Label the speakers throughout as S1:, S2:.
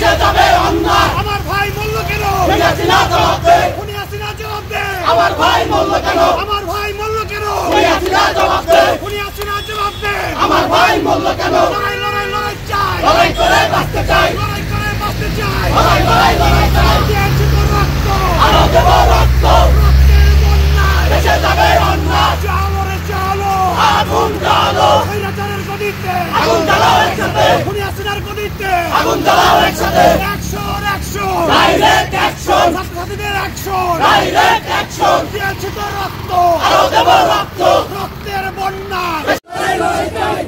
S1: ভেসে যাবে অন্যায়।
S2: আমার ভাই মূল্য কেন?
S1: হাসিনা জবাব দে।
S2: হাসিনা জবাব দে।
S1: আমার ভাই মূল্য কেন?
S2: আমার ভাই মূল্য কেন?
S1: হাসিনা জবাব দে।
S2: হাসিনা জবাব দে।
S1: আমার ভাই মূল্য কেন?
S2: লড়াই লড়াই লড়াই চাই।
S1: লড়াই করে বাঁচতে চাই।
S2: লড়াই করে বাঁচতে চাই।
S1: লড়াই লড়াই লড়াই চাই।
S2: দিয়েছি তো রক্ত।
S1: আরো দেব রক্ত।
S2: রক্তের বন্যায়
S1: ভেসে যাবে অন্যায়।
S2: চলো রে চলো।
S1: আগুন জ্বালো।
S2: স্বৈরাচারের গদিতে
S1: আগুন জ্বালাও একসাথে।
S2: হাসিনার গদিতে
S1: আগুন জ্বালাও একসাথে।
S2: Action action.
S1: Direct action.
S2: ছাত্রছাত্রীদের অ্যাকশন।
S1: Direct action.
S2: দিয়েছি তো রক্ত।
S1: আরো দেব রক্ত।
S2: রক্তের বন্যায়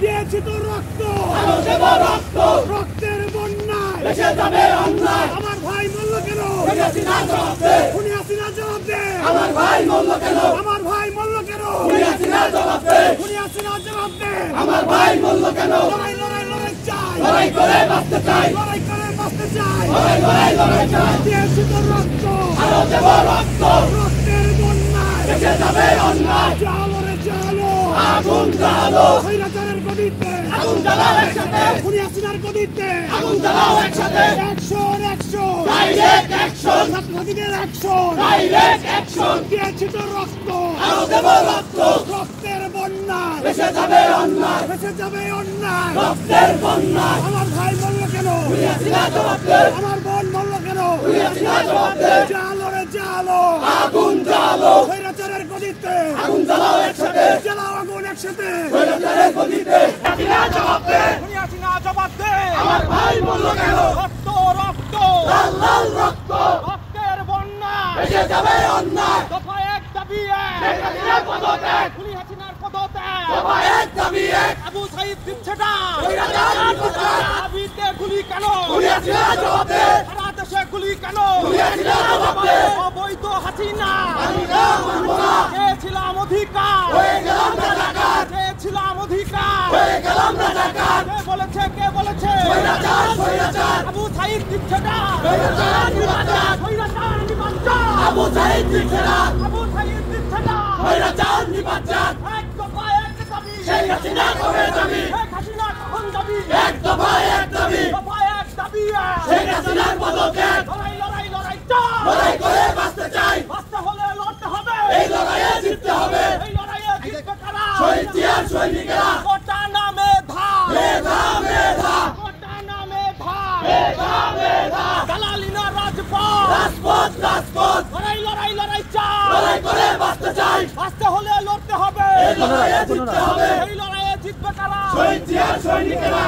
S2: দিয়েছি তো রক্ত।
S1: আরো দেব রক্ত।
S2: রক্তের বন্যায়
S1: ভেসে যাবে অন্যায়।
S2: আমার ভাই মূল্য কেন?
S1: হাসিনা জবাব দে।
S2: হাসিনা জবাব দে।
S1: আমার ভাই মূল্য কেন?
S2: আমার ভাই মূল্য কেন?
S1: হাসিনা জবাব দে।
S2: হাসিনা জবাব দে।
S1: আমার ভাই মূল্য কেন?
S2: লড়াই লড়াই লড়াই চাই।
S1: লড়াই করে বাঁচতে চাই।
S2: লড়াই করে বাঁচতে চাই।
S1: লড়াই লড়াই লড়াই চাই।
S2: দিয়েছি তো রক্ত।
S1: আরো দেব রক্ত।
S2: রক্তের বন্যায়
S1: ভেসে যাবে অন্যায়।
S2: চলো রে চলো।
S1: আগুন জ্বালো।
S2: স্বৈরাচারের গদিতে
S1: আগুন জ্বালাও একসাথে।
S2: হাসিনার গদিতে
S1: আগুন জ্বালাও একসাথে।
S2: Action action.
S1: Direct action.
S2: ছাত্রছাত্রীদের অ্যাকশন।
S1: Direct action.
S2: দিয়েছি তো রক্ত।
S1: আরো দেব রক্ত।
S2: রক্তের বন্যায়
S1: ভেসে যাবে অন্যায়।
S2: ভেসে যাবে অন্যায়।
S1: রক্তের বন্যায়।
S2: আমার ভাই মূল্য কেন?
S1: হাসিনা জবাব দে।
S2: আমার বোন মূল্য কেন?
S1: হাসিনা জবাব দে।
S2: জালো রে জালো।
S1: আগুন জ্বালো।
S2: স্বৈরাচারের গদিতে
S1: আগুন জ্বালাও একসাথে।
S2: জ্বালাও আগুন একসাথে।
S1: স্বৈরাচারের গদিতে। হাসিনা জবাব দে।
S2: হাসিনা জবাব দে।
S1: আমার ভাই মূল্য কেন?
S2: রক্ত রক্ত।
S1: লাল লাল রক্ত।
S2: রক্তের বন্যা।
S1: ভেসে যাবে অন্যায়।
S2: দফা এক দাবি এক।
S1: হাসিনার পদত্যাগ।
S2: হাসিনার পদত্যাগ।
S1: দফা এক দাবি এক।
S2: আবু সাইদ দিচ্ছে না।
S1: স্বৈরাচার নির্যাতন।
S2: দাবিতে গুলি কেন?
S1: হাসিনা জবাব দে।
S2: সারা দেশে গুলি কেন?
S1: হাসিনা জবাব দে।
S2: অবৈধ হাসিনা।
S1: মানি না, মানবো না।
S2: চেয়েছিলাম অধিকার।
S1: হয়ে গেলাম রাজাকার।
S2: চেয়েছিলাম অধিকার।
S1: হয়ে গেলাম রাজাকার।
S2: কে বলেছে কে বলেছে?
S1: স্বৈরাচার স্বৈরাচার।
S2: আবু সাইদ দিচ্ছে না।
S1: স্বৈরাচার নির্যাতন।
S2: স্বৈরাচার নির্যাতন।
S1: আবু সাইদ দিচ্ছে না।
S2: আবু সাইদ দিচ্ছে না।
S1: স্বৈরাচার নির্যাতন।
S2: এক দফা এক দাবি।
S1: শেখ হাসিনা কবে যাবি?
S2: শেখ হাসিনা কখন যাবি?
S1: এক দফা এক দাবি।
S2: দফা এক দাবি এক।
S1: শেখ হাসিনার পদত্যাগ।
S2: লড়াই লড়াই লড়াই চাই।
S1: লড়াই করে বাঁচতে চাই।
S2: বাঁচতে হলে লড়তে হবে।
S1: এই লড়াইয়ে জিততে হবে।
S2: এই লড়াইয়ে জিতবে কারা?
S1: শহীদ জিয়ার সৈনিকেরা।
S2: কোটা না মেধা।
S1: মেধা মেধা।
S2: কোটা না মেধা।
S1: মেধা মেধা।
S2: দালালি না রাজপথ।
S1: রাজপথ রাজপথ।
S2: লড়াই লড়াই লড়াই চাই।
S1: লড়াই করে বাঁচতে চাই।
S2: বাঁচতে হলে লড়তে হবে।
S1: এই লড়াইয়ে জিততে হবে।
S2: এই লড়াইয়ে জিতবে কারা?
S1: শহীদ জিয়ার সৈনিকেরা।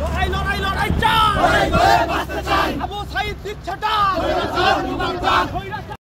S2: লড়াই লড়াই লড়াই চাই।
S1: লড়াই করে বাঁচতে চাই।
S2: আবু সাইদ দিচ্ছে না।
S1: স্বৈরাচার নির্যাতন।